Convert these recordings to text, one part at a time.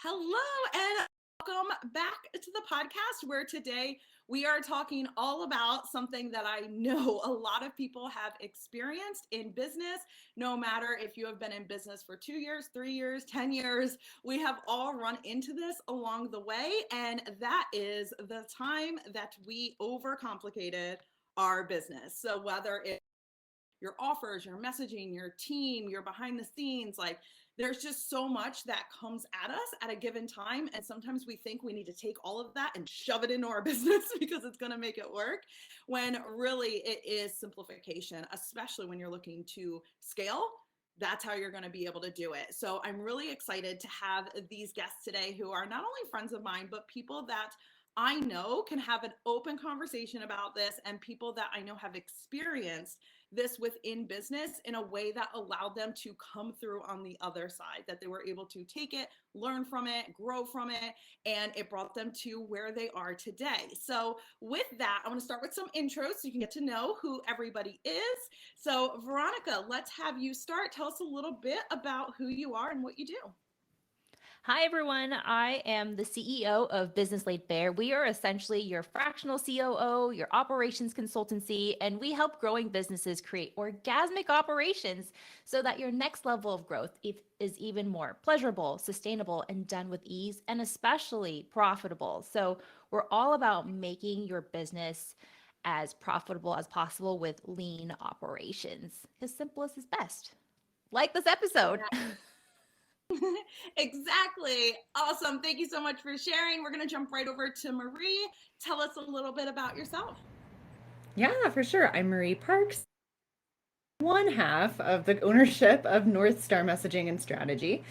Hello and welcome back to the podcast where today we are talking all about something that I know a lot of people have experienced in business. No matter if you have been in business for 2 years, 3 years, 10 years, we have all run into this along the way. And that is the time that we overcomplicated our business. So whether it's your offers, your messaging, your team, your behind the scenes, like there's just so much that comes at us at a given time. And sometimes we think we need to take all of that and shove it into our business because it's going to make it work, when really it is simplification, especially when you're looking to scale. That's how you're going to be able to do it. So I'm really excited to have these guests today who are not only friends of mine, but people that I know can have an open conversation about this, and people that I know have experienced this within business in a way that allowed them to come through on the other side, that they were able to take it, learn from it, grow from it, and it brought them to where they are today. So with that, I want to start with some intros so you can get to know who everybody is. So Veronica, let's have you start. Tell us a little bit about who you are and what you do. Hi, everyone. I am the CEO of Business Laid Bare. We are essentially your fractional COO, your operations consultancy, and we help growing businesses create orgasmic operations so that your next level of growth is even more pleasurable, sustainable, and done with ease, and especially profitable. So we're all about making your business as profitable as possible with lean operations, because simplest is best. Like this episode. Exactly. Awesome. Thank you so much for sharing. We're going to jump right over to Marie. Tell us a little bit about yourself. Yeah, for sure. I'm Marie Parks, one half of the ownership of North Star Messaging and Strategy.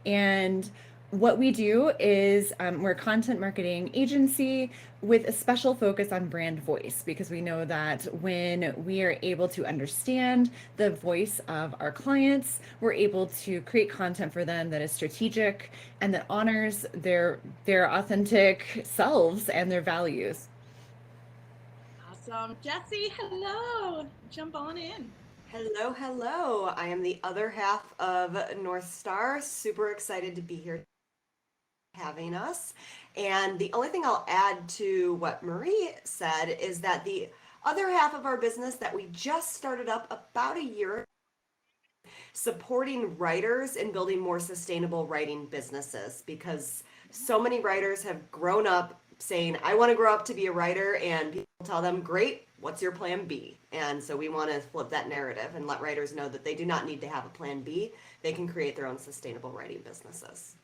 And what we do is we're a content marketing agency with a special focus on brand voice, because we know that when we are able to understand the voice of our clients, we're able to create content for them that is strategic and that honors their authentic selves and their values. Awesome. Jessi, hello. Jump on in. Hello, hello. I am the other half of North Star. Super excited to be here having us. And the only thing I'll add to what Marie said is that the other half of our business that we just started up about a year ago, supporting writers in building more sustainable writing businesses, because so many writers have grown up saying, I want to grow up to be a writer, and people tell them, great, what's your plan B? And so we want to flip that narrative and let writers know that they do not need to have a plan B. They can create their own sustainable writing businesses.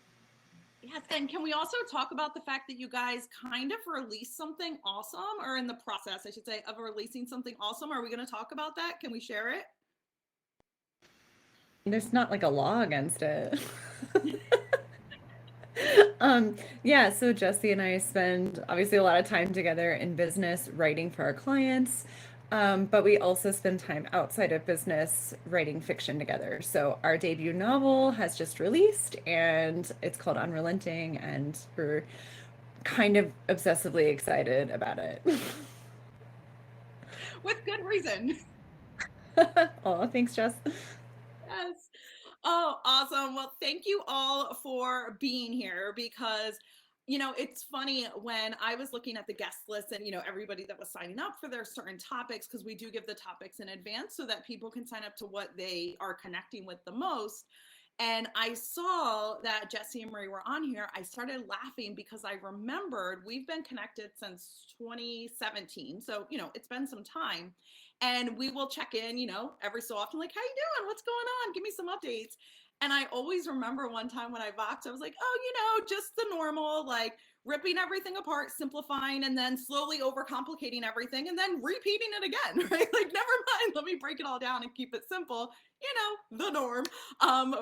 Yes, and can we also talk about the fact that you guys kind of released something awesome, or in the process, I should say, of releasing something awesome? Are we going to talk about that? Can we share it? There's not like a law against it. Yeah, so Jessi and I spend obviously a lot of time together in business writing for our clients, but we also spend time outside of business writing fiction together. So our debut novel has just released, and it's called Unrelenting, and we're kind of obsessively excited about it. With good reason. Oh, thanks, Jess. Yes. Oh, awesome. Well, thank you all for being here, because it's funny when I was looking at the guest list and, everybody that was signing up for their certain topics, because we do give the topics in advance so that people can sign up to what they are connecting with the most. And I saw that Jessi and Marie were on here. I started laughing because I remembered we've been connected since 2017. So, it's been some time. And we will check in, every so often, like, how you doing? What's going on? Give me some updates. And I always remember one time when I boxed, I was like, oh, just the normal, like ripping everything apart, simplifying, and then slowly overcomplicating everything, and then repeating it again, right? Like, never mind, let me break it all down and keep it simple, the norm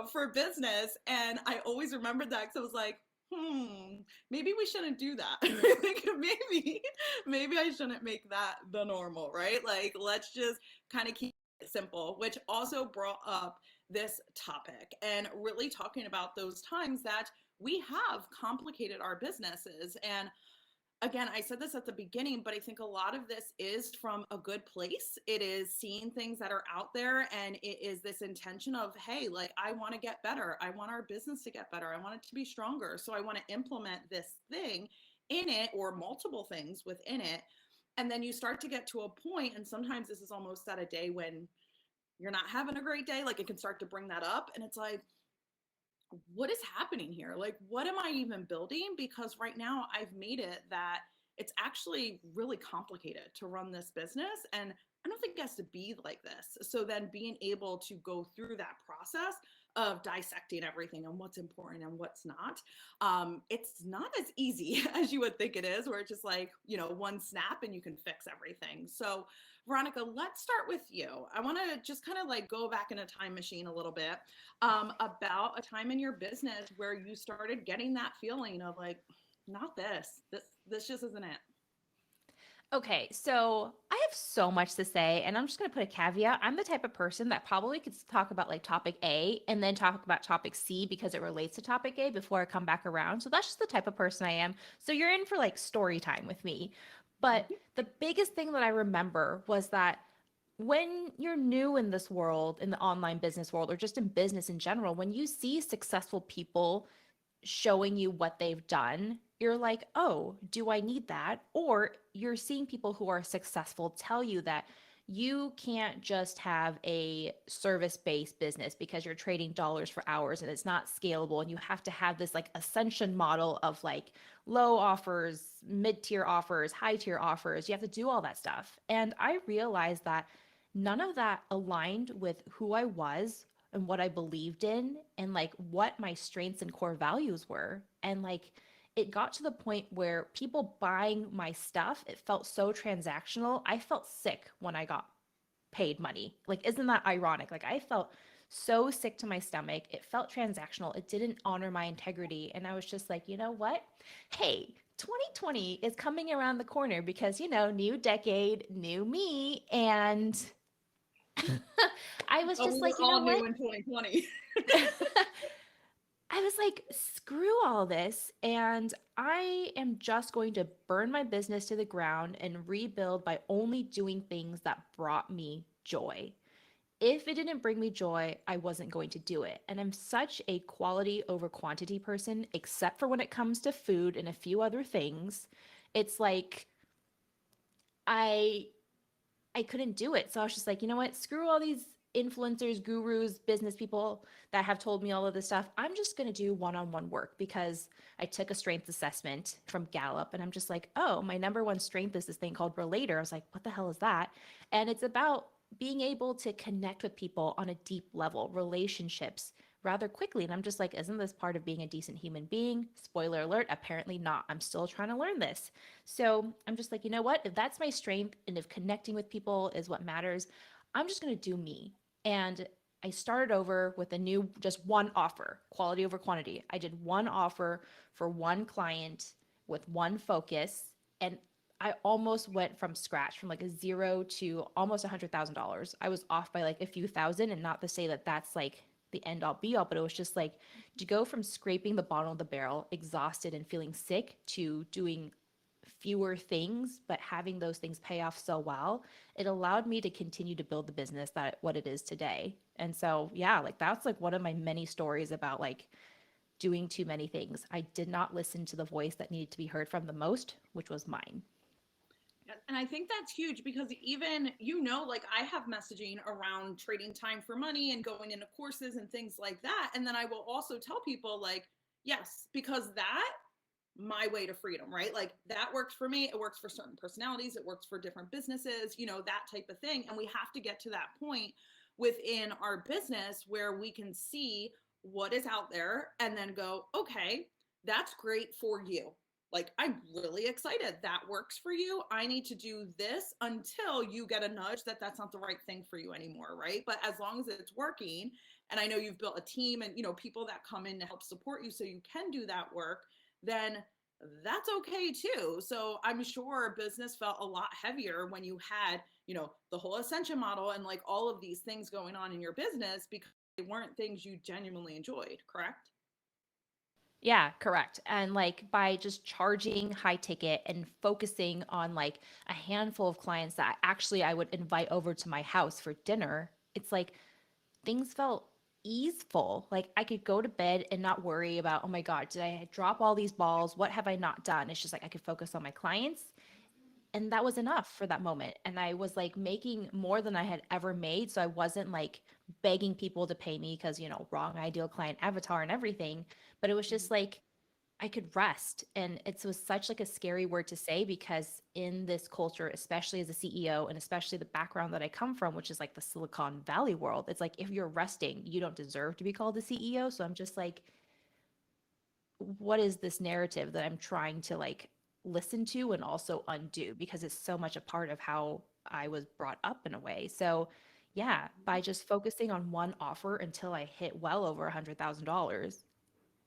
for business. And I always remembered that, because I was like, maybe we shouldn't do that. Like, maybe I shouldn't make that the normal, right? Like, let's just kind of keep it simple, which also brought up this topic and really talking about those times that we have complicated our businesses. And again, I said this at the beginning, but I think a lot of this is from a good place. It is seeing things that are out there, and it is this intention of, hey, like, I want to get better. I want our business to get better. I want it to be stronger. So I want to implement this thing in it, or multiple things within it. And then you start to get to a point, and sometimes this is almost at a day when you're not having a great day, like it can start to bring that up. And it's like, what is happening here? Like, what am I even building? Because right now I've made it that it's actually really complicated to run this business. And I don't think it has to be like this. So then being able to go through that process of dissecting everything and what's important and what's not, it's not as easy as you would think it is, where it's just like, one snap and you can fix everything. So Veronica, let's start with you. I want to just kind of like go back in a time machine a little bit, about a time in your business where you started getting that feeling of like, not this just isn't it. Okay, so I have so much to say, and I'm just going to put a caveat. I'm the type of person that probably could talk about like topic A and then talk about topic C because it relates to topic A before I come back around. So that's just the type of person I am. So you're in for like story time with me. But the biggest thing that I remember was that when you're new in this world, in the online business world, or just in business in general, when you see successful people showing you what they've done, you're like, oh, do I need that? Or you're seeing people who are successful tell you that you can't just have a service-based business because you're trading dollars for hours and it's not scalable. And you have to have this like ascension model of like low offers, mid-tier offers, high-tier offers. You have to do all that stuff. And I realized that none of that aligned with who I was and what I believed in and like what my strengths and core values were. And like it got to the point where people buying my stuff, it felt so transactional. I felt sick when I got paid money. Like, isn't that ironic? Like, I felt so sick to my stomach. It felt transactional. It didn't honor my integrity. And I was just like, you know what? Hey, 2020 is coming around the corner because, new decade, new me. And I was Oh, just we like, were you know all what? new in 2020. I was like, screw all this. And I am just going to burn my business to the ground and rebuild by only doing things that brought me joy. If it didn't bring me joy, I wasn't going to do it. And I'm such a quality over quantity person, except for when it comes to food and a few other things. It's like I I couldn't do it. So I was just like, you know what? Screw all these influencers, gurus, business people that have told me all of this stuff. I'm just going to do one-on-one work because I took a strengths assessment from Gallup and I'm just like, oh, my number one strength is this thing called relator. I was like, what the hell is that? And it's about being able to connect with people on a deep level, relationships rather quickly. And I'm just like, isn't this part of being a decent human being? Spoiler alert, apparently not. I'm still trying to learn this. So I'm just like, you know what? If that's my strength and if connecting with people is what matters, I'm just going to do me. And I started over with a new, just one offer, quality over quantity. I did one offer for one client with one focus. And I almost went from scratch, from like a zero to almost $100,000. I was off by like a few thousand, and not to say that that's like the end all be all, but it was just like to go from scraping the bottom of the barrel, exhausted and feeling sick, to doing fewer things, but having those things pay off so well, it allowed me to continue to build the business that what it is today. And so, yeah, like that's like one of my many stories about like doing too many things. I did not listen to the voice that needed to be heard from the most, which was mine. And I think that's huge because even, like I have messaging around trading time for money and going into courses and things like that. And then I will also tell people like, yes, because that my way to freedom, right? Like that works for me. It works for certain personalities. It works for different businesses, that type of thing. And we have to get to that point within our business where we can see what is out there and then go, okay, that's great for you. Like, I'm really excited. That works for you. I need to do this until you get a nudge that that's not the right thing for you anymore, right? But as long as it's working, and I know you've built a team and, people that come in to help support you so you can do that work, then that's okay too. So I'm sure business felt a lot heavier when you had, the whole ascension model and like all of these things going on in your business because they weren't things you genuinely enjoyed, correct? Yeah, correct. And like by just charging high ticket and focusing on like a handful of clients that actually I would invite over to my house for dinner, it's like things felt easeful. Like I could go to bed and not worry about, oh my God, did I drop all these balls? What have I not done? It's just like I could focus on my clients. And that was enough for that moment. And I was like making more than I had ever made. So I wasn't like begging people to pay me because, wrong ideal client avatar and everything. But it was just like I could rest. And it was such like a scary word to say because in this culture, especially as a CEO and especially the background that I come from, which is like the Silicon Valley world, it's like if you're resting, you don't deserve to be called a CEO. So I'm just like, what is this narrative that I'm trying to like listen to and also undo because it's so much a part of how I was brought up in a way. So yeah, by just focusing on one offer until I hit well over $100,000,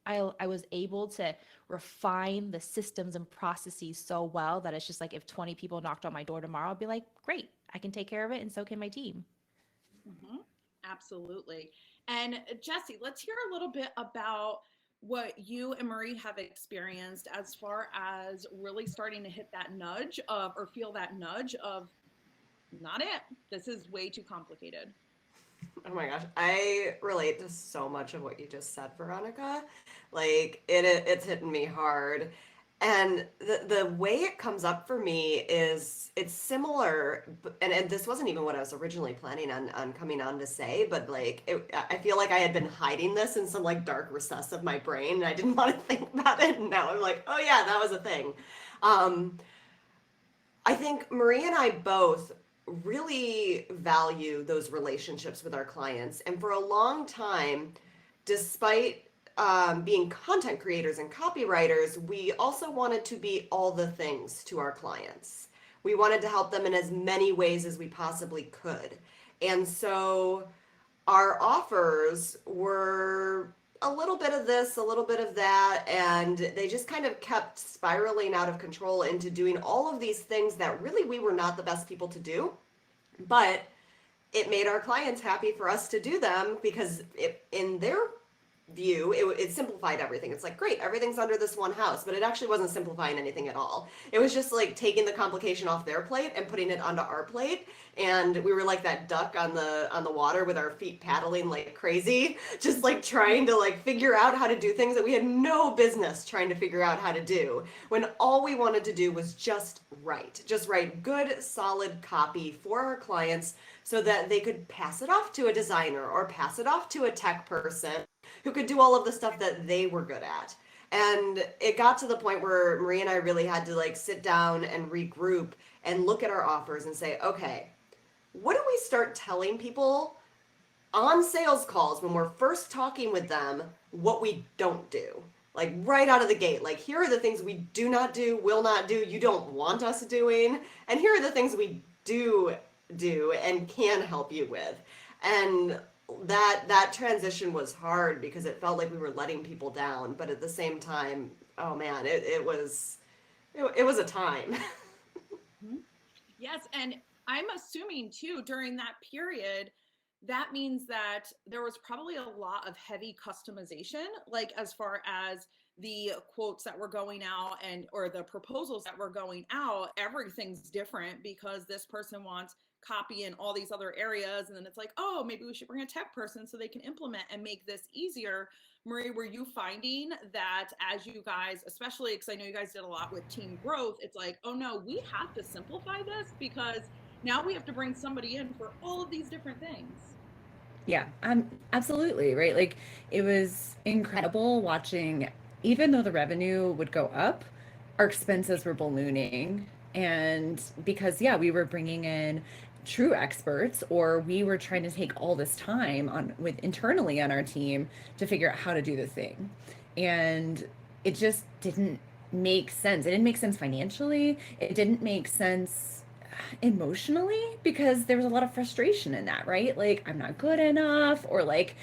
I was able to refine the systems and processes so well that it's just like if 20 people knocked on my door tomorrow, I'd be like, great, I can take care of it, and so can my team. Hmm. Absolutely. And Jessi, let's hear a little bit about what you and Marie have experienced as far as really starting to hit that nudge of, or feel that nudge of, not it. This is way too complicated. Oh my gosh, I relate to so much of what you just said, Veronica. Like it's hitting me hard. And the way it comes up for me is it's similar, and this wasn't even what I was originally planning on coming on to say, but like I feel like I had been hiding this in some like dark recess of my brain, and I didn't want to think about it. And now I'm like, oh yeah, that was a thing. Um, I think Marie and I both really value those relationships with our clients. And for a long time, despite being content creators and copywriters, we also wanted to be all the things to our clients. We wanted to help them in as many ways as we possibly could. And so our offers were a little bit of this, a little bit of that, and they just kind of kept spiraling out of control into doing all of these things that really we were not the best people to do. But it made our clients happy for us to do them because in their view, it simplified everything. It's like, great, everything's under this one house, but it actually wasn't simplifying anything at all. It was just like taking the complication off their plate and putting it onto our plate. And we were like that duck on the water with our feet paddling like crazy, just like trying to like figure out how to do things that we had no business trying to figure out how to do. When all we wanted to do was just write good, solid copy for our clients so that they could pass it off to a designer or pass it off to a tech person who could do all of the stuff that they were good at. And it got to the point where Marie and I really had to like sit down and regroup and look at our offers and say, okay, what do we start telling people on sales calls when we're first talking with them what we don't do? Like right out of the gate, like here are the things we do not do, will not do, you don't want us doing, and here are the things we do and can help you with. And that transition was hard because it felt like we were letting people down, but at the same time, oh man, it was a time. Mhm. Yes, and I'm assuming too during that period, that means that there was probably a lot of heavy customization, like as far as the quotes that were going out and or the proposals that were going out, everything's different because this person wants copy in all these other areas, and then it's like, oh, maybe we should bring a tech person so they can implement and make this easier. Marie, were you finding that as you guys, especially because I know you guys did a lot with team growth, it's like, oh no, we have to simplify this because now we have to bring somebody in for all of these different things. Yeah, absolutely, right? Like it was incredible watching, even though the revenue would go up, our expenses were ballooning. And because, yeah, we were bringing in true experts, or we were trying to take all this time on with internally on our team to figure out how to do the thing. And it just didn't make sense. It didn't make sense financially. It didn't make sense emotionally because there was a lot of frustration in that, right? Like I'm not good enough, or like,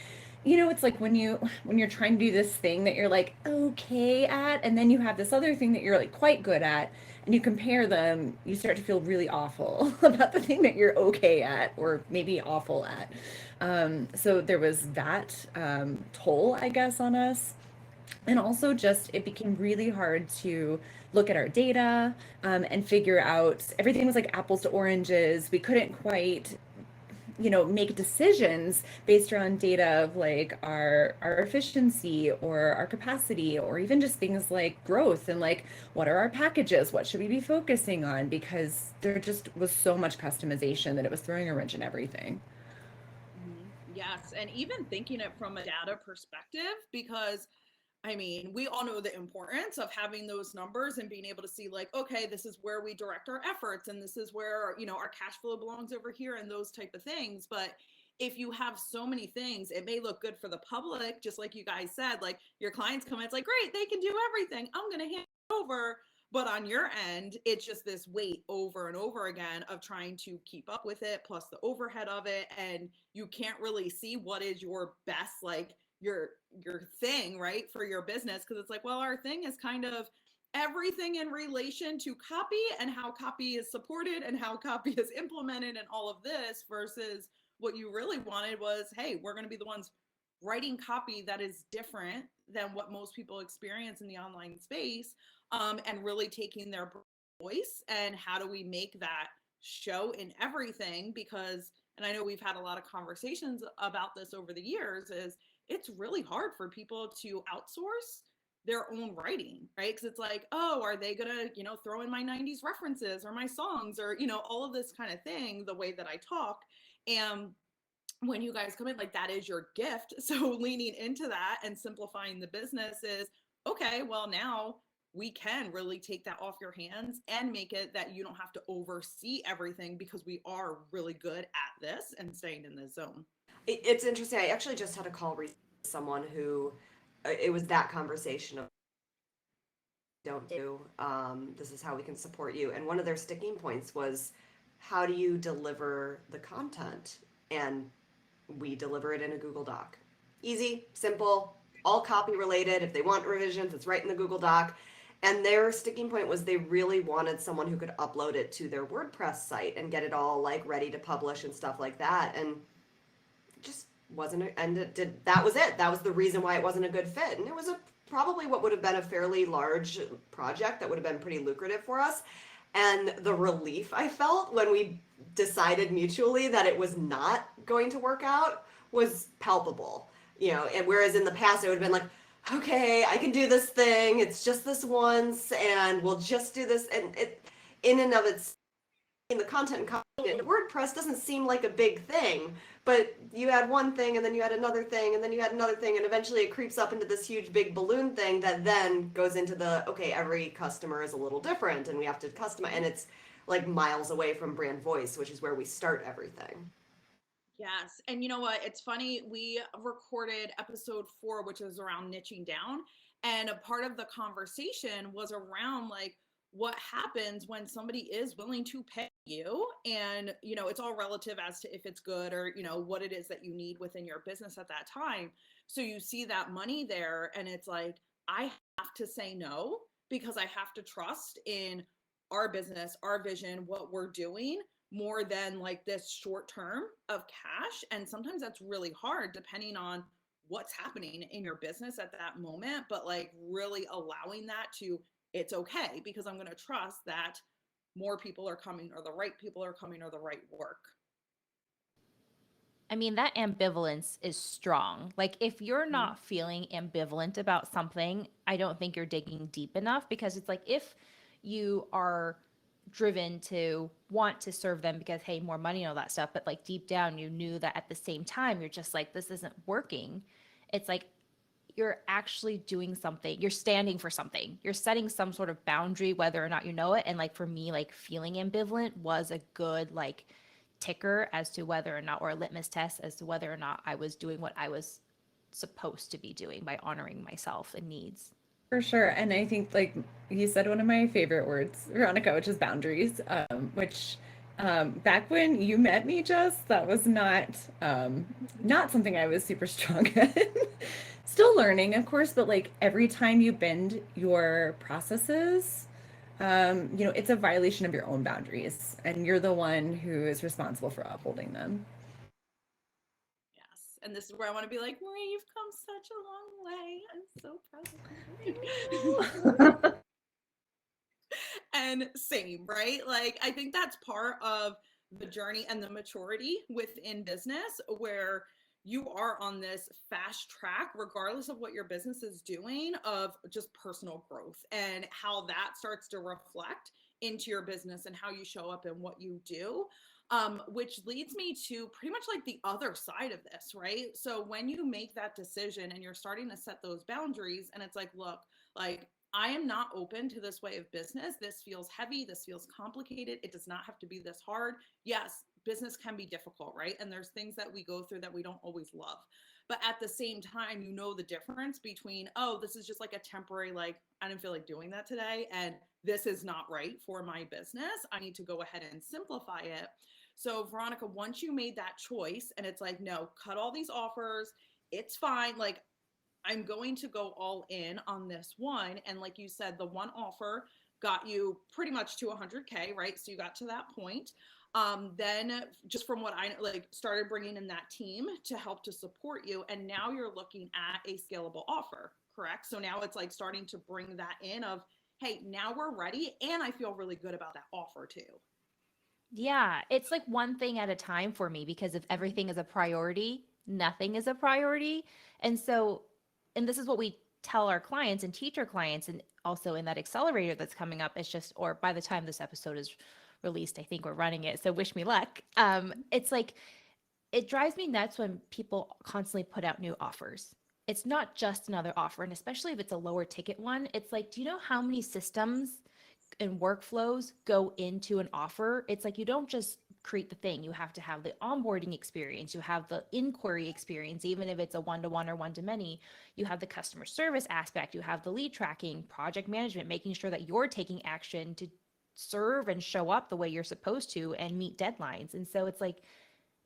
it's like when you're trying to do this thing that you're like okay at, and then you have this other thing that you're like quite good at, and you compare them, you start to feel really awful about the thing that you're okay at or maybe awful at. So there was that toll, I guess, on us. And also just it became really hard to look at our data and figure out everything was like apples to oranges. We couldn't quite make decisions based on data of like our efficiency or our capacity or even just things like growth and like what are our packages, what should we be focusing on, because there just was so much customization that it was throwing a wrench in everything. Yes. And even thinking it from a data perspective, because I mean, we all know the importance of having those numbers and being able to see like, okay, this is where we direct our efforts and this is where, our cash flow belongs over here and those type of things. But if you have so many things, it may look good for the public, just like you guys said, like your clients come in, it's like, great, they can do everything. I'm going to hand it over. But on your end, it's just this weight over and over again of trying to keep up with it, plus the overhead of it. And you can't really see what is your best, like your thing, right, for your business, because it's like, well, our thing is kind of everything in relation to copy and how copy is supported and how copy is implemented and all of this, versus what you really wanted was, hey, we're going to be the ones writing copy that is different than what most people experience in the online space, and really taking their voice and how do we make that show in everything. Because, and I know we've had a lot of conversations about this over the years, is it's really hard for people to outsource their own writing, right? Because it's like, oh, are they gonna, throw in my 90s references or my songs or, all of this kind of thing, the way that I talk. And when you guys come in, like that is your gift. So leaning into that and simplifying the business is, okay, well, now we can really take that off your hands and make it that you don't have to oversee everything, because we are really good at this and staying in the zone. It's interesting. I actually just had a call with someone who it was that conversation of don't do this is how we can support you, and one of their sticking points was how do you deliver the content, and we deliver it in a Google Doc. Easy, simple, all copy related. If they want revisions, it's right in the Google Doc. And their sticking point was they really wanted someone who could upload it to their WordPress site and get it all like ready to publish and stuff like that. And just wasn't and it did that was it. That was the reason why it wasn't a good fit. And it was probably what would have been a fairly large project that would have been pretty lucrative for us. And the relief I felt when we decided mutually that it was not going to work out was palpable. And whereas in the past it would have been like, okay, I can do this thing. It's just this once, and we'll just do this. And it, in and of its, in the content and copy, WordPress doesn't seem like a big thing, but you add one thing, and then you add another thing, and then you add another thing, and eventually it creeps up into this huge big balloon thing that then goes into the, okay, every customer is a little different, and we have to customize, and it's like miles away from brand voice, which is where we start everything. Yes. And you know what? It's funny. We recorded episode 4, which is around niching down. And a part of the conversation was around like what happens when somebody is willing to pay you. And, it's all relative as to if it's good or, what it is that you need within your business at that time. So you see that money there and it's like, I have to say no, because I have to trust in our business, our vision, what we're doing, more than like this short term of cash. And sometimes that's really hard depending on what's happening in your business at that moment, but like really allowing that to, it's okay, because I'm going to trust that more people are coming, or the right people are coming, or the right work. I mean, that ambivalence is strong. Like, if you're not feeling ambivalent about something, I don't think you're digging deep enough, because it's like if you are driven to want to serve them because, hey, more money and all that stuff, but like deep down, you knew that at the same time, you're just like, this isn't working. It's like you're actually doing something, you're standing for something, you're setting some sort of boundary, whether or not you know it. And like for me, like feeling ambivalent was a good like ticker as to whether or not, or a litmus test as to whether or not I was doing what I was supposed to be doing by honoring myself and needs. For sure. And I think like you said one of my favorite words, Veronica, which is boundaries, which back when you met me, Jess, that was not something I was super strong at. Still learning, of course, but like every time you bend your processes, it's a violation of your own boundaries, and you're the one who is responsible for upholding them. Yes. And this is where I want to be like, Marie, you've come such a long way. I'm so proud of you. And same, right? Like, I think that's part of the journey and the maturity within business, where you are on this fast track, regardless of what your business is doing, of just personal growth and how that starts to reflect into your business and how you show up and what you do. Which leads me to pretty much like the other side of this, right? So when you make that decision and you're starting to set those boundaries, and it's like, look, like, I am not open to this way of business. This feels heavy. This feels complicated. It does not have to be this hard. Yes, business can be difficult, right? And there's things that we go through that we don't always love. But at the same time, you know the difference between, oh, this is just like a temporary, like, I didn't feel like doing that today, and this is not right for my business. I need to go ahead and simplify it. So, Veronica, once you made that choice and it's like, no, cut all these offers, it's fine. Like, I'm going to go all in on this one. And like you said, the one offer got you pretty much to 100K, right? So you got to that point. Then just from what I like, started bringing in that team to help to support you. And now you're looking at a scalable offer, correct? So now it's like starting to bring that in of, hey, now we're ready. And I feel really good about that offer too. Yeah, it's like one thing at a time for me because if everything is a priority, nothing is a priority. And so, and this is what we tell our clients and teach our clients, and also in that accelerator that's coming up, it's just, or by the time this episode is released, I think we're running it. So wish me luck. It's like, it drives me nuts when people constantly put out new offers. It's not just another offer. And especially if it's a lower ticket one, it's like, do you know how many systems and workflows go into an offer? It's like you don't just create the thing. You have to have the onboarding experience. You have the inquiry experience, even if it's a one-to-one or one-to-many. You have the customer service aspect. You have the lead tracking, project management, making sure that you're taking action to serve and show up the way you're supposed to and meet deadlines. And so it's like,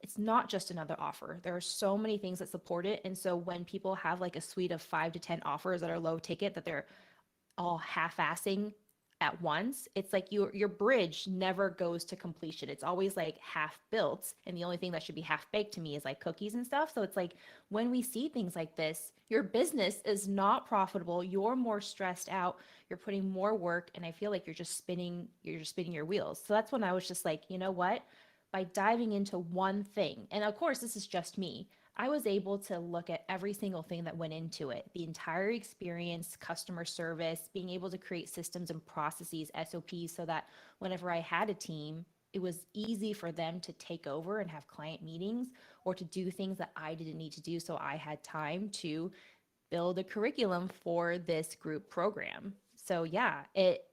it's not just another offer. There are so many things that support it. And so when people have like a suite of 5 to 10 offers that are low ticket, that they're all half-assing at once, it's like your bridge never goes to completion. It's always like half built, and the only thing that should be half baked to me is like cookies and stuff. So it's like when we see things like this, your business is not profitable, you're more stressed out, you're putting more work, and I feel like you're just spinning your wheels. So that's when I was just like, you know what, by diving into one thing, and of course this is just me, I was able to look at every single thing that went into it, the entire experience, customer service, being able to create systems and processes, SOPs, so that whenever I had a team, it was easy for them to take over and have client meetings or to do things that I didn't need to do. So I had time to build a curriculum for this group program. So yeah, it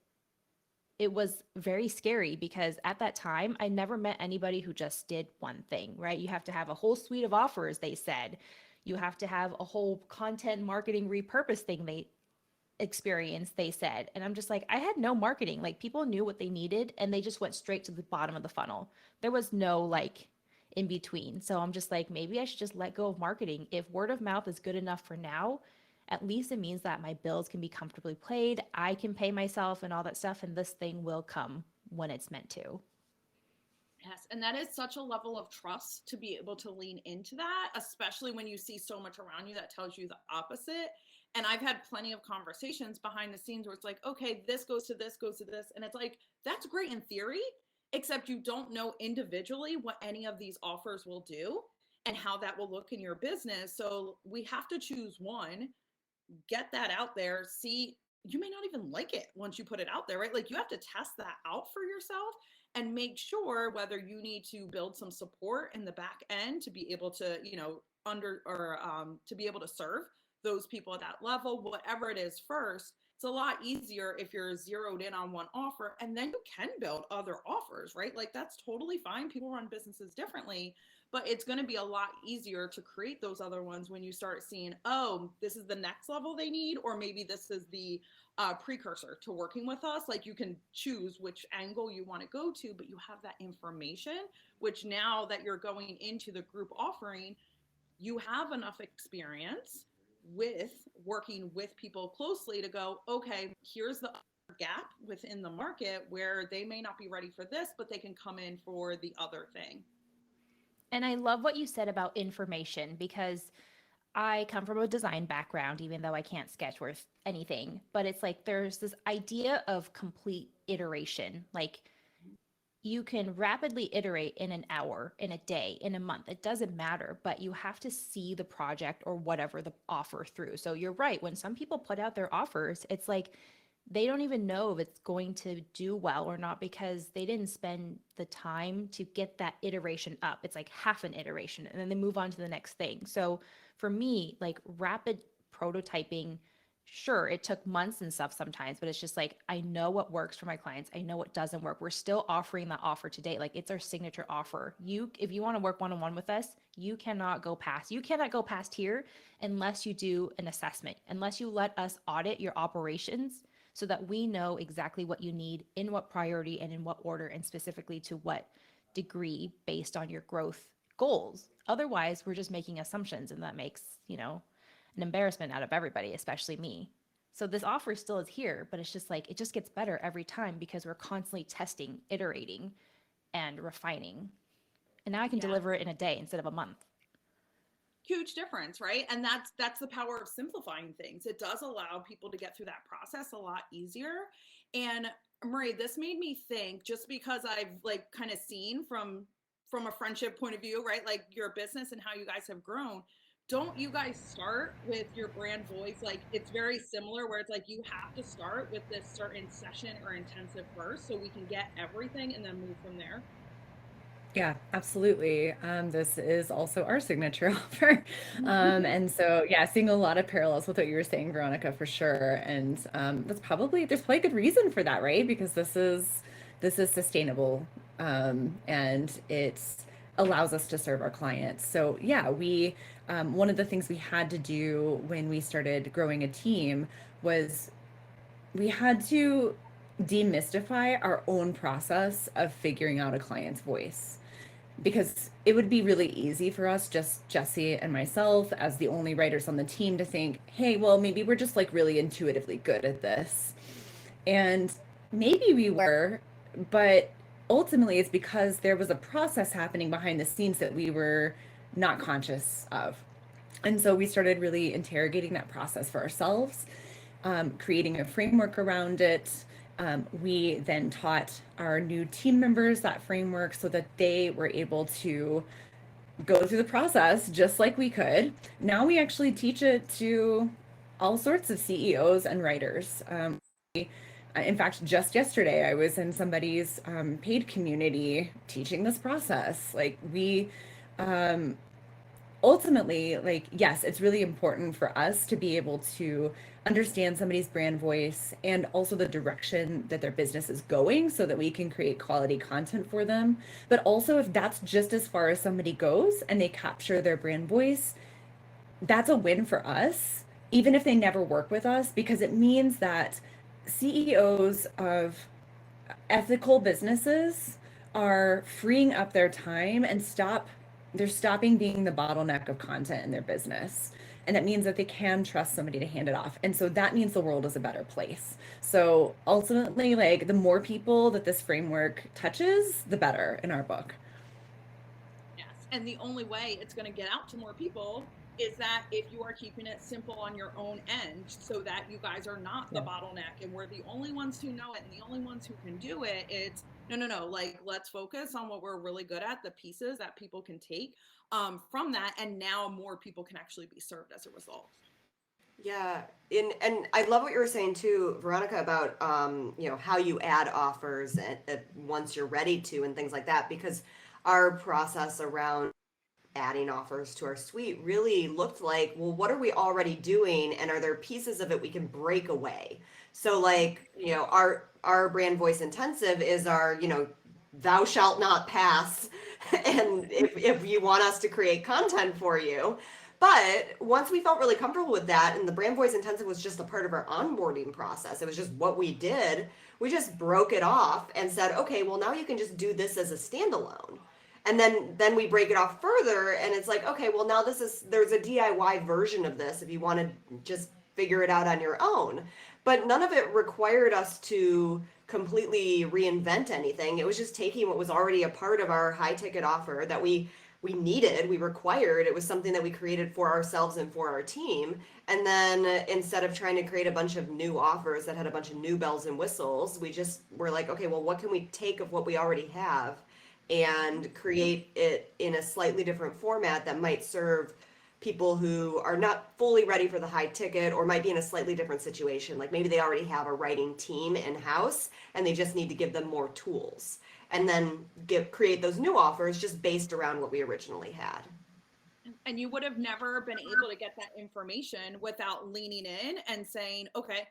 was very scary because at that time, I never met anybody who just did one thing, right? You have to have a whole suite of offers, they said. You have to have a whole content marketing repurpose thing they experienced, they said. And I'm just like, I had no marketing. Like people knew what they needed and they just went straight to the bottom of the funnel. There was no like in between. So I'm just like, maybe I should just let go of marketing. If word of mouth is good enough for now, at least it means that my bills can be comfortably paid. I can pay myself and all that stuff. And this thing will come when it's meant to. Yes, and that is such a level of trust to be able to lean into that, especially when you see so much around you that tells you the opposite. And I've had plenty of conversations behind the scenes where it's like, okay, this goes to this, goes to this. And it's like, that's great in theory, except you don't know individually what any of these offers will do and how that will look in your business. So we have to choose one, get that out there, see, you may not even like it once you put it out there, right? Like you have to test that out for yourself and make sure whether you need to build some support in the back end to be able to, to be able to serve those people at that level, whatever it is first. It's a lot easier if you're zeroed in on one offer and then you can build other offers, right? Like that's totally fine. People run businesses differently, but it's going to be a lot easier to create those other ones when you start seeing, oh, this is the next level they need, or maybe this is the precursor to working with us. Like you can choose which angle you want to go to, but you have that information, which now that you're going into the group offering, you have enough experience with working with people closely to go, okay, here's the gap within the market where they may not be ready for this, but they can come in for the other thing. And I love what you said about information, because I come from a design background, even though I can't sketch worth anything. But it's like there's this idea of complete iteration. Like you can rapidly iterate in an hour, in a day, in a month. It doesn't matter, but you have to see the project or whatever the offer through. So you're right. When some people put out their offers, it's like they don't even know if it's going to do well or not, because they didn't spend the time to get that iteration up. It's like half an iteration and then they move on to the next thing. So for me, like rapid prototyping, sure, it took months and stuff sometimes, but it's just like I know what works for my clients. I know what doesn't work. We're still offering that offer today. Like it's our signature offer. If you want to work one-on-one with us, you cannot go past here unless you do an assessment, unless you let us audit your operations so that we know exactly what you need, in what priority and in what order, and specifically to what degree based on your growth goals. Otherwise, we're just making assumptions, and that makes, an embarrassment out of everybody, especially me. So this offer still is here, but it's just like it just gets better every time because we're constantly testing, iterating, and refining. And now I can Yeah. deliver it in a day instead of a month. Huge difference, right? And that's the power of simplifying things. It does allow people to get through that process a lot easier. And Marie, this made me think, just because I've like kind of seen from a friendship point of view, right? Like your business and how you guys have grown. Don't you guys start with your brand voice? Like it's very similar where it's like you have to start with this certain session or intensive first so we can get everything and then move from there. Yeah, absolutely. This is also our signature offer. And so, yeah, seeing a lot of parallels with what you were saying, Veronica, for sure. And there's probably a good reason for that, right? Because this is sustainable, and it allows us to serve our clients. So yeah, we one of the things we had to do when we started growing a team was we had to demystify our own process of figuring out a client's voice, because it would be really easy for us, just Jessi and myself as the only writers on the team, to think, hey, well, maybe we're just like really intuitively good at this. And maybe we were, but ultimately it's because there was a process happening behind the scenes that we were not conscious of. And so we started really interrogating that process for ourselves, creating a framework around it. We then taught our new team members that framework so that they were able to go through the process just like we could. Now we actually teach it to all sorts of CEOs and writers. In fact, just yesterday, I was in somebody's paid community teaching this process. Like we ultimately, like, yes, it's really important for us to be able to understand somebody's brand voice and also the direction that their business is going so that we can create quality content for them. But also, if that's just as far as somebody goes and they capture their brand voice, that's a win for us, even if they never work with us, because it means that CEOs of ethical businesses are freeing up their time and they're stopping being the bottleneck of content in their business. And that means that they can trust somebody to hand it off. And so that means the world is a better place. So ultimately, like, the more people that this framework touches, the better in our book. Yes. And the only way it's going to get out to more people is that if you are keeping it simple on your own end, so that you guys are not the bottleneck and we're the only ones who know it and the only ones who can do it. It's no. Like, let's focus on what we're really good at, the pieces that people can take from that. And now more people can actually be served as a result. Yeah, and I love what you were saying too, Veronica, about how you add offers once you're ready to, and things like that. Because our process around adding offers to our suite really looked like, well, what are we already doing, and are there pieces of it we can break away? So, like, our brand voice intensive is our thou shalt not pass, and if you want us to create content for you. But once we felt really comfortable with that, and the brand voice intensive was just a part of our onboarding process, it was just what we did. We just broke it off and said, okay, well, now you can just do this as a standalone. And then we break it off further, and it's like, okay, well, now there's a DIY version of this if you want to just figure it out on your own. But none of it required us to completely reinvent anything. It was just taking what was already a part of our high ticket offer that we we needed, we required. It was something that we created for ourselves and for our team. And then instead of trying to create a bunch of new offers that had a bunch of new bells and whistles, we just were like, okay, well, what can we take of what we already have and create it in a slightly different format that might serve people who are not fully ready for the high ticket or might be in a slightly different situation. Like maybe they already have a writing team in-house and they just need to give them more tools, and then create those new offers just based around what we originally had. And you would have never been able to get that information without leaning in and saying, okay,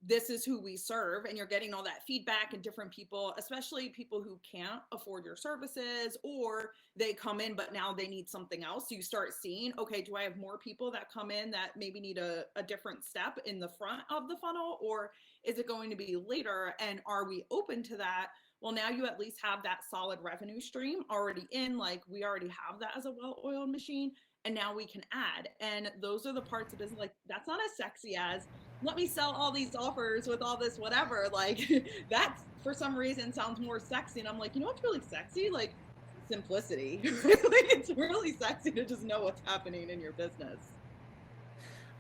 this is who we serve. And you're getting all that feedback and different people, especially people who can't afford your services, or they come in, but now they need something else. So you start seeing, okay, do I have more people that come in that maybe need a different step in the front of the funnel, or is it going to be later? And are we open to that? Well, now you at least have that solid revenue stream already in, like we already have that as a well-oiled machine, and now we can add. And those are the parts of business, like that's not as sexy as let me sell all these offers with all this whatever. Like that's for some reason sounds more sexy. And I'm like, you know what's really sexy? Like simplicity. Like it's really sexy to just know what's happening in your business.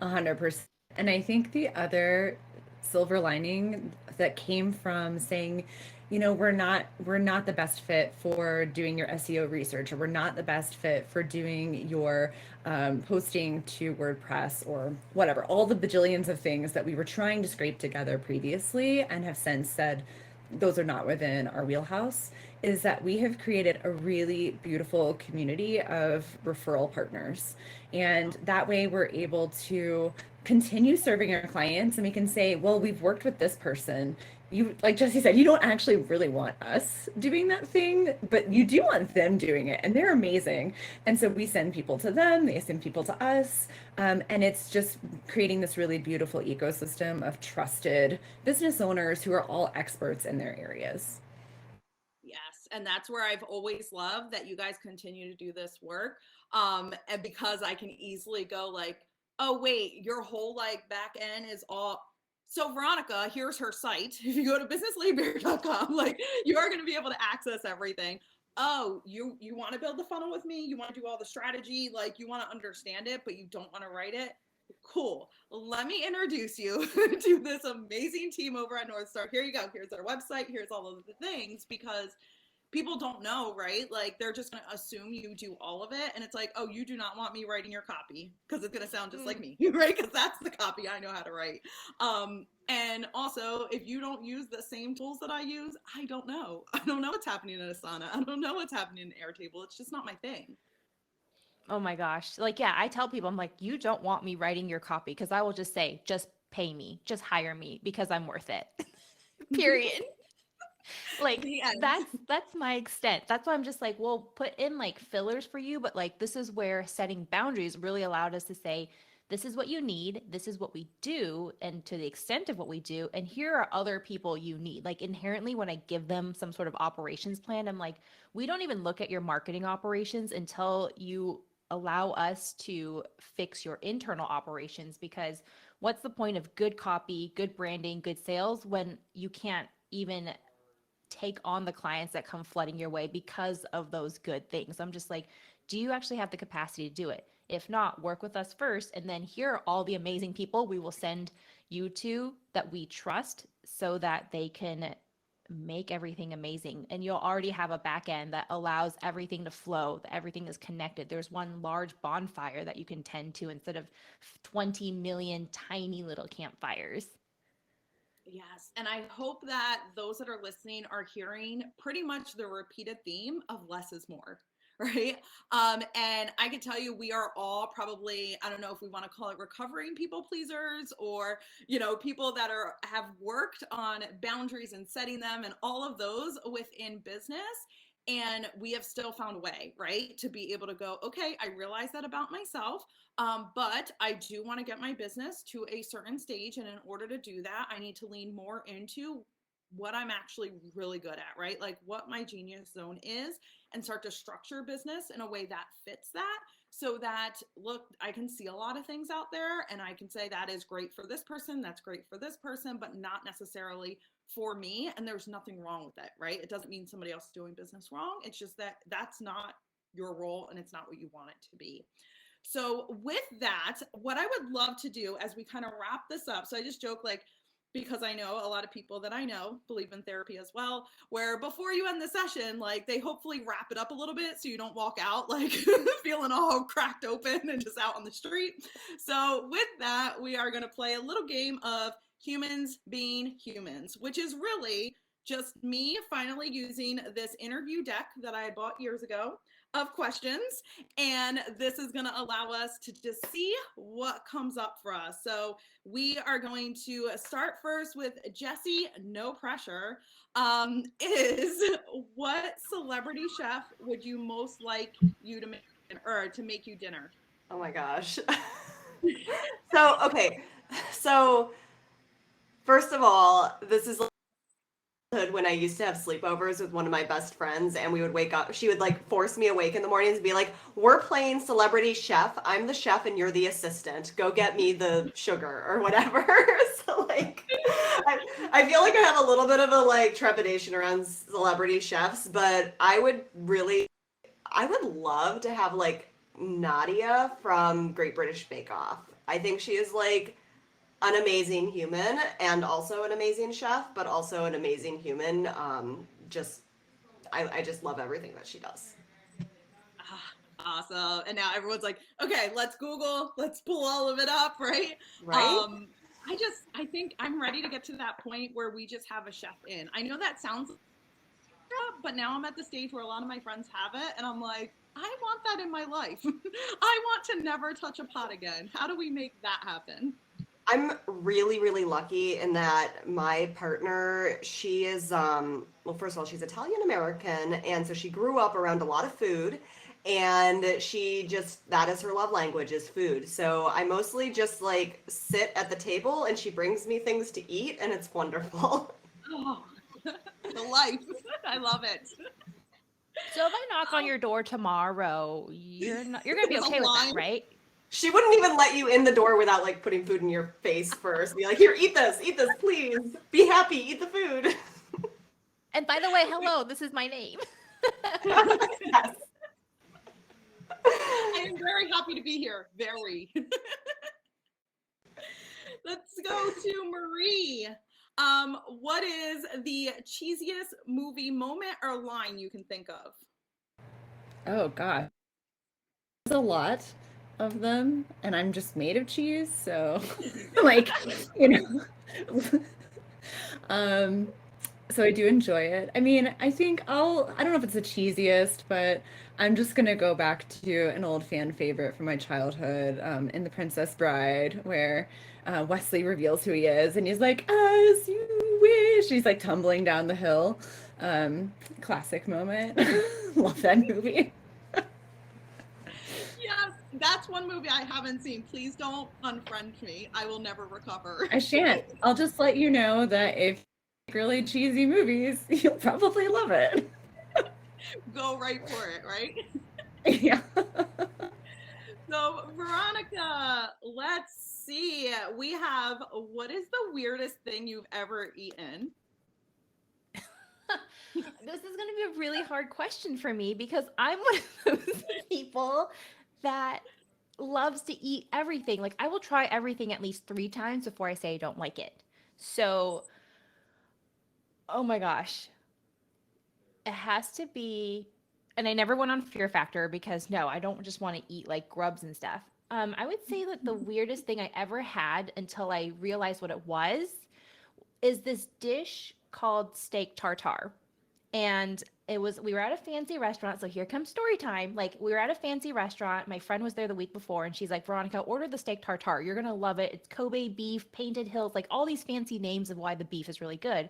100%. And I think the other silver lining that came from saying, we're not the best fit for doing your SEO research, or we're not the best fit for doing your posting to WordPress or whatever, all the bajillions of things that we were trying to scrape together previously and have since said those are not within our wheelhouse, is that we have created a really beautiful community of referral partners. And that way we're able to continue serving our clients, and we can say, well, we've worked with this person. You, like Jessi said, you don't actually really want us doing that thing, but you do want them doing it, and they're amazing. And so we send people to them, they send people to us, and it's just creating this really beautiful ecosystem of trusted business owners who are all experts in their areas. Yes. And that's where I've always loved that you guys continue to do this work. And because I can easily go like, oh, wait, your whole like back end is all. So Veronica, here's her site. If you go to businesslaidbear.com, like you are going to be able to access everything. Oh, you want to build the funnel with me? You want to do all the strategy? Like you want to understand it, but you don't want to write it? Cool. Let me introduce you to this amazing team over at North Star. Here you go. Here's our website. Here's all of the things, because people don't know, right? Like they're just going to assume you do all of it. And it's like, oh, you do not want me writing your copy because it's going to sound just like me, right? Because that's the copy I know how to write. And also, if you don't use the same tools that I use, I don't know. I don't know what's happening in Asana. I don't know what's happening in Airtable. It's just not my thing. Oh my gosh. Like, yeah, I tell people, I'm like, you don't want me writing your copy, because I will just say, just pay me, just hire me because I'm worth it. Period. Like that's my extent. That's why I'm just like, we'll put in like fillers for you, but like this is where setting boundaries really allowed us to say, this is what you need, this is what we do, and to the extent of what we do, and here are other people you need. Like inherently, when I give them some sort of operations plan, I'm like, we don't even look at your marketing operations until you allow us to fix your internal operations, because what's the point of good copy, good branding, good sales when you can't even take on the clients that come flooding your way because of those good things? I'm just like, do you actually have the capacity to do it? If not, work with us first, and then here are all the amazing people we will send you to that we trust so that they can make everything amazing. And you'll already have a back end that allows everything to flow, that everything is connected. There's one large bonfire that you can tend to instead of 20 million tiny little campfires. Yes. And I hope that those that are listening are hearing pretty much the repeated theme of less is more. Right. And I can tell you, we are all probably, I don't know if we want to call it recovering people pleasers, or, people that have worked on boundaries and setting them and all of those within business. And we have still found a way, right, to be able to go, okay, I realize that about myself. But I do want to get my business to a certain stage. And in order to do that, I need to lean more into what I'm actually really good at, right? Like what my genius zone is, and start to structure business in a way that fits that, so that, look, I can see a lot of things out there and I can say that is great for this person, that's great for this person, but not necessarily for me. And there's nothing wrong with it, right? It doesn't mean somebody else is doing business wrong. It's just that that's not your role and it's not what you want it to be. So with that, what I would love to do as we kind of wrap this up, so I just joke like, because I know a lot of people that I know believe in therapy as well, where before you end the session, like they hopefully wrap it up a little bit so you don't walk out like feeling all cracked open and just out on the street. So with that, we are going to play a little game of humans being humans, which is really just me finally using this interview deck that I bought years ago of questions. And this is going to allow us to just see what comes up for us. So we are going to start first with Jessi, no pressure. Is what celebrity chef would you most like you to make or to make you dinner? Oh my gosh. So, okay. So, first of all, this is when I used to have sleepovers with one of my best friends, and we would wake up. She would like force me awake in the mornings and be like, "We're playing celebrity chef. I'm the chef and you're the assistant. Go get me the sugar or whatever." So like, I feel like I have a little bit of a like trepidation around celebrity chefs, but I would love to have like Nadia from Great British Bake Off. I think she is like an amazing human and also an amazing chef, but also an amazing human. I just love everything that she does. Awesome. And now everyone's like, okay, let's Google, let's pull all of it up, right? Right? I think I'm ready to get to that point where we just have a chef in. I know that sounds, but now I'm at the stage where a lot of my friends have it, and I'm like, I want that in my life. I want to never touch a pot again. How do we make that happen? I'm really, really lucky in that my partner, she is, well, first of all, she's Italian American. And so she grew up around a lot of food. And that is her love language, is food. So I mostly just like sit at the table and she brings me things to eat, and it's wonderful. Oh, the life. I love it. So if I knock on your door tomorrow, you're gonna be okay with that, right? She wouldn't even let you in the door without like putting food in your face first. Be like, "Here, eat this, please. Be happy, eat the food." And by the way, hello, this is my name. Yes. I am very happy to be here. Very. Let's go to Marie. What is the cheesiest movie moment or line you can think of? Oh God, there's a lot of them, and I'm just made of cheese, so like, you know. So I do enjoy it. I mean, I think I don't know if it's the cheesiest, but I'm just gonna go back to an old fan favorite from my childhood, in The Princess Bride, where Wesley reveals who he is, and he's like, "As you wish." He's like tumbling down the hill. Classic moment. Love that movie. Yes, that's one movie I haven't seen. Please don't unfriend me. I will never recover. I shan't. I'll just let you know that if you like really cheesy movies, you'll probably love it. Go right for it, right? Yeah. So, Veronica, let's see. We have, what is the weirdest thing you've ever eaten? This is going to be a really hard question for me because I'm one of those people that loves to eat everything. Like I will try everything at least 3 times before I say I don't like it. So, oh my gosh. It has to be, and I never went on Fear Factor because no, I don't just want to eat like grubs and stuff. I would say that the weirdest thing I ever had until I realized what it was is this dish called steak tartare. And we were at a fancy restaurant. So here comes story time. Like we were at a fancy restaurant. My friend was there the week before and she's like, "Veronica, order the steak tartare. You're going to love it. It's Kobe beef, painted hills, like all these fancy names of why the beef is really good."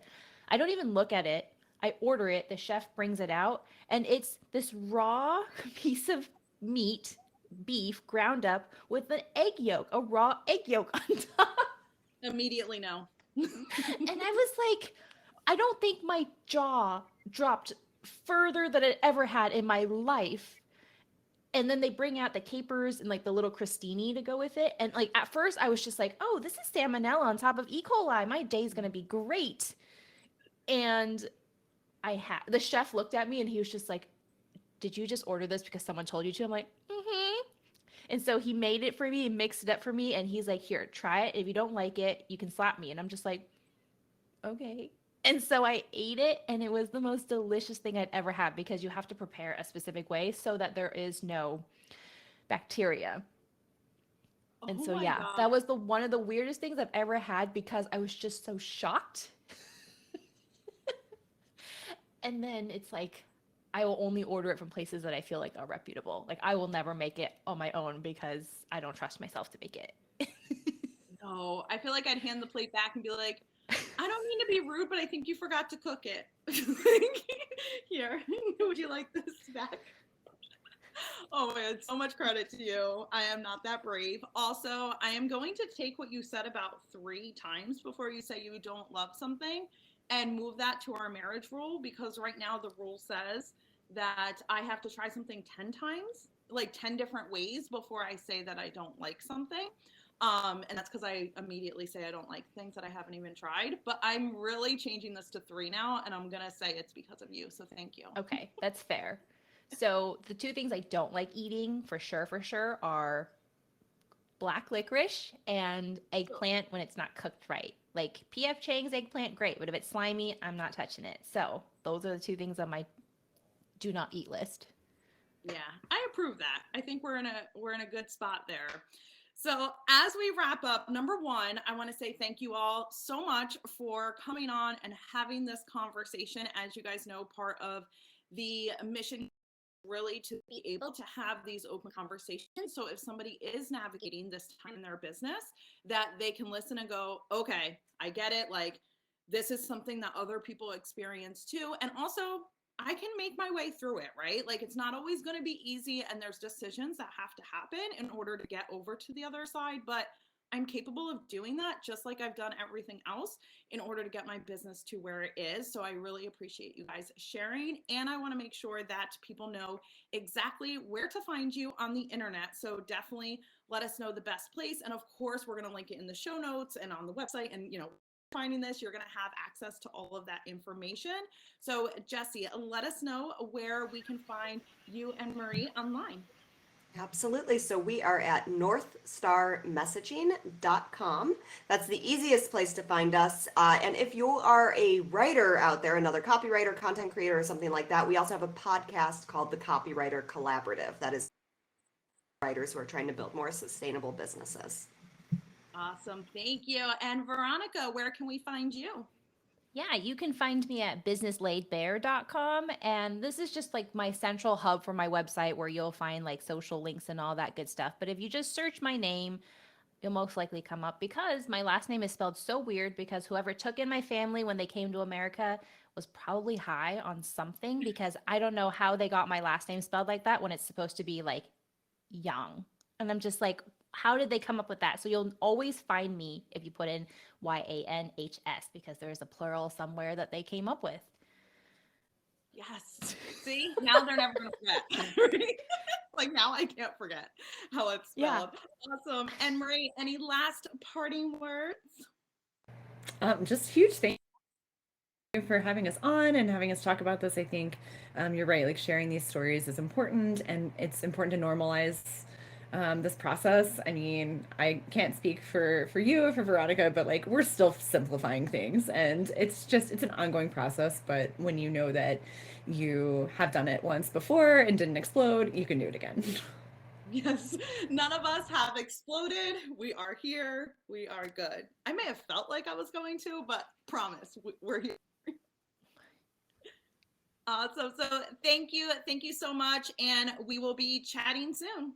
I don't even look at it. I order it. The chef brings it out and it's this raw piece of meat, beef ground up with an egg yolk, a raw egg yolk on top. Immediately no. And I was like, I don't think my jaw dropped further than it ever had in my life. And then they bring out the capers and like the little crostini to go with it. And like at first I was just like, oh, this is salmonella on top of E. coli. My day's going to be great. And the chef looked at me and he was just like, did you just order this because someone told you to? I'm like, mm-hmm. And so he made it for me and mixed it up for me. And he's like, here, try it. If you don't like it, you can slap me. And I'm just like, okay. And so I ate it, and it was the most delicious thing I'd ever had, because you have to prepare a specific way so that there is no bacteria. And Oh so my yeah, God. that was one of the weirdest things I've ever had, because I was just so shocked. And then it's like, I will only order it from places that I feel like are reputable. Like, I will never make it on my own because I don't trust myself to make it. No, I feel like I'd hand the plate back and be like, I don't mean to be rude, but I think you forgot to cook it. Here, would you like this back? Oh man, so much credit to you. I am not that brave. Also, I am going to take what you said about 3 times before you say you don't love something and move that to our marriage rule, because right now the rule says that I have to try something 10 times, like 10 different ways before I say that I don't like something. And that's because I immediately say I don't like things that I haven't even tried. But I'm really changing this to 3 now, and I'm gonna say it's because of you. So thank you. Okay, that's fair. So the 2 things I don't like eating for sure are black licorice and eggplant when it's not cooked right. Like PF Chang's eggplant, great, but if it's slimy, I'm not touching it. So those are the 2 things on my do not eat list. Yeah, I approve that. I think we're in a good spot there. So as we wrap up, number 1, I want to say thank you all so much for coming on and having this conversation. As you guys know, part of the mission really to be able to have these open conversations. So if somebody is navigating this time in their business, that they can listen and go, okay, I get it. Like, this is something that other people experience too. And also, I can make my way through it, right? Like, it's not always going to be easy, and there's decisions that have to happen in order to get over to the other side. But I'm capable of doing that, just like I've done everything else in order to get my business to where it is. So I really appreciate you guys sharing. And I want to make sure that people know exactly where to find you on the internet. So definitely let us know the best place. And of course, we're going to link it in the show notes and on the website. And, finding this, you're going to have access to all of that information. So Jessi, let us know where we can find you and Marie online. Absolutely. So we are at northstarmessaging.com. That's the easiest place to find us. And if you are a writer out there, another copywriter, content creator, or something like that, we also have a podcast called the Copywriter Collaborative. That is writers who are trying to build more sustainable businesses. Awesome. Thank you. And Veronica, where can we find you? Yeah, you can find me at businesslaidbear.com. And this is just like my central hub for my website, where you'll find like social links and all that good stuff. But if you just search my name, you'll most likely come up, because my last name is spelled so weird, because whoever took in my family when they came to America was probably high on something, because I don't know how they got my last name spelled like that when it's supposed to be like Young. And I'm just like, how did they come up with that? So you'll always find me if you put in Yanhs, because there's a plural somewhere that they came up with. Yes. See, now they're never going to forget. Like, now I can't forget how it's spelled. Yeah. Awesome. And Marie, any last parting words? Just huge thank you for having us on and having us talk about this. I think you're right. Like, sharing these stories is important, and it's important to normalize this process. I mean, I can't speak for you or for Veronica, but like, we're still simplifying things, and it's an ongoing process. But when you know that you have done it once before and didn't explode, you can do it again. Yes, none of us have exploded. We are here. We are good. I may have felt like I was going to, but promise, we're here. Awesome. So thank you so much, and we will be chatting soon.